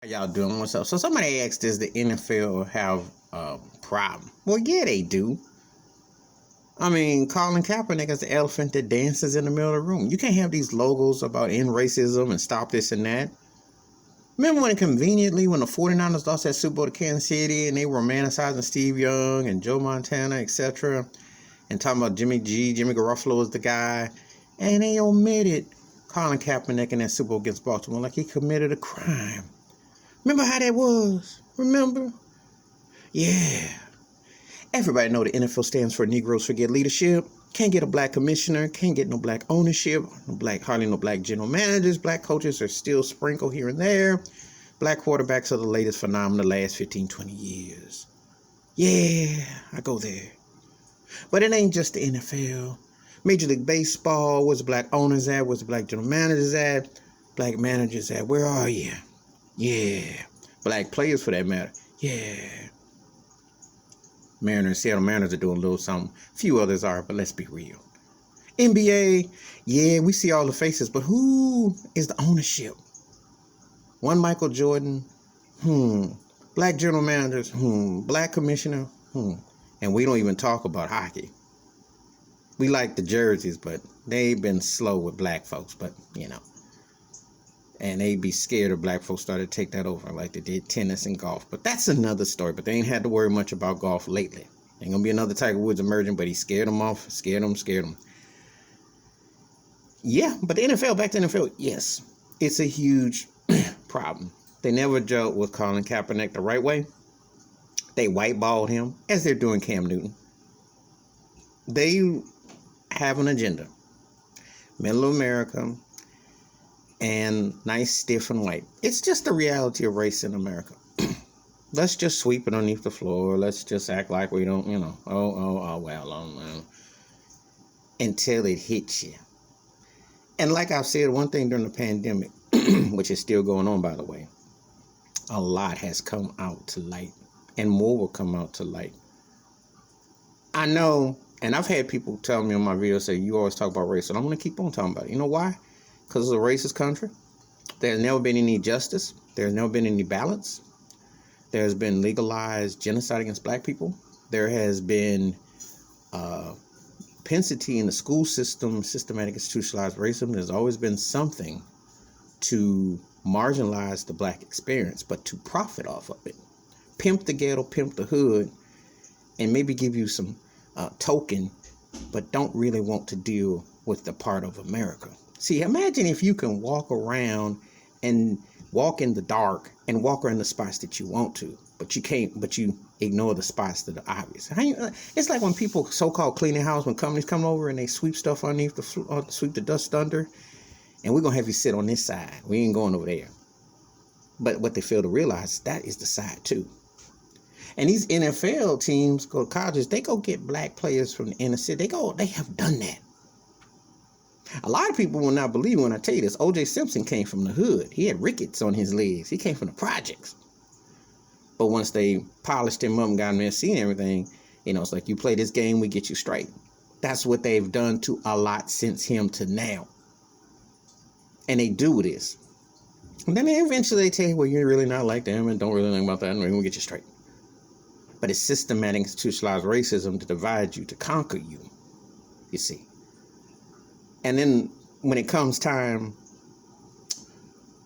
How y'all doing? What's up? So somebody asked, does the NFL have a problem? Well, yeah, they do. I mean, Colin Kaepernick is the elephant that dances in the middle of the room. You can't have these logos about end racism and stop this and that. Remember when the 49ers lost that Super Bowl to Kansas City and they were romanticizing Steve Young and Joe Montana, etc., and talking about Jimmy Garoppolo was the guy, and they omitted Colin Kaepernick in that Super Bowl against Baltimore like he committed a crime. Remember how that was? Remember? Yeah. Everybody know the NFL stands for Negroes Forget Leadership. Can't get a black commissioner. Can't get no black ownership. Hardly no black general managers. Black coaches are still sprinkled here and there. Black quarterbacks are the latest phenomenon the last 15, 20 years. Yeah, I go there. But it ain't just the NFL. Major League Baseball, where's the black owners at? Where's the black general managers at? Black managers at? Where are you? Yeah. Black players for that matter. Yeah. Seattle Mariners are doing a little something. A few others are, but let's be real. NBA, yeah, we see all the faces, but who is the ownership? One Michael Jordan, black general managers, black commissioner, and we don't even talk about hockey. We like the jerseys, but they've been slow with black folks, but and they'd be scared if black folks started to take that over like they did tennis and golf. But that's another story. But they ain't had to worry much about golf lately. Ain't gonna be another Tiger Woods emerging, but he scared them off. Scared them. Yeah, but the NFL, back to the NFL, yes, it's a huge problem. They never dealt with Colin Kaepernick the right way. They whiteballed him, as they're doing Cam Newton. They have an agenda. Middle America, and nice, stiff, and white. It's just the reality of race in America. Let's just sweep it underneath the floor. Let's just act like we don't, until it hits you. And like I've said, one thing during the pandemic, which is still going on, by the way, a lot has come out to light, and more will come out to light. I know, and I've had people tell me on my videos, say, you always talk about race, and I'm going to keep on talking about it. You know why? Because it's a racist country. There's never been any justice. There's never been any balance. There's been legalized genocide against black people. There has been propensity in the school system, systematic institutionalized racism. There's always been something to marginalize the black experience, but to profit off of it. Pimp the ghetto, pimp the hood, and maybe give you some token, but don't really want to deal with the part of America. See, imagine if you can walk around and walk in the dark and walk around the spots that you want to, but you can't, but you ignore the spots that are obvious. It's like when people so-called clean the house, when companies come over and they sweep stuff underneath sweep the dust under, and we're going to have you sit on this side. We ain't going over there. But what they fail to realize, that is the side too. And these NFL teams go to colleges, they go get black players from the inner city. They have done that. A lot of people will not believe when I tell you this. O.J. Simpson came from the hood. He had rickets on his legs. He came from the projects. But once they polished him up and got him in and everything, it's like, you play this game, we get you straight. That's what they've done to a lot since him to now. And they do this. And then eventually they tell you, well, you're really not like them and don't really think about that, and we're going to get you straight. But it's systematic institutionalized racism to divide you, to conquer you, you see. And then when it comes time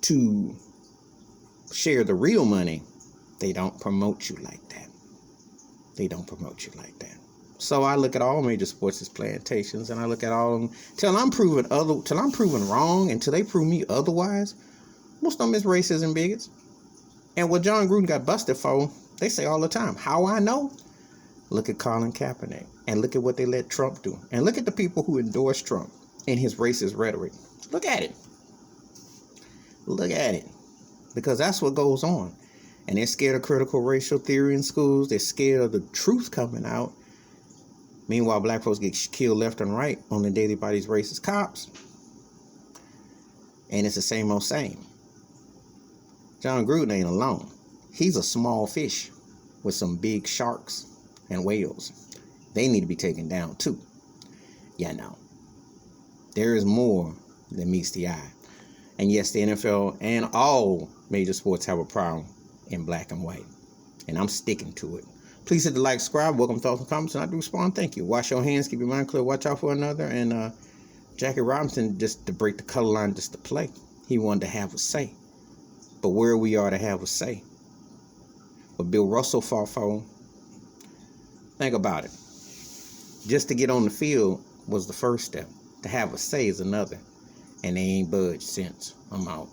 to share the real money, they don't promote you like that. They don't promote you like that. So I look at all major sports as plantations, and I look at all of them till I'm proven wrong, until they prove me otherwise. Most of them is racists and bigots. And what John Gruden got busted for, they say all the time. How I know? Look at Colin Kaepernick, and look at what they let Trump do, and look at the people who endorse Trump in his racist rhetoric. Look at it. Look at it. Because that's what goes on. And they're scared of critical racial theory in schools. They're scared of the truth coming out. Meanwhile, black folks get killed left and right on the daily by these racist cops. And it's the same old same. John Gruden ain't alone. He's a small fish with some big sharks and whales. They need to be taken down too. Yeah, no. There is more than meets the eye. And yes, the NFL and all major sports have a problem in black and white. And I'm sticking to it. Please hit the like, subscribe, welcome thoughts and comments, and I do respond. Thank you. Wash your hands, keep your mind clear, watch out for another. And Jackie Robinson, just to break the color line, just to play. He wanted to have a say. But where we are to have a say. But Bill Russell fought for, think about it. Just to get on the field was the first step. To have a say is another. And they ain't budged since. I'm out.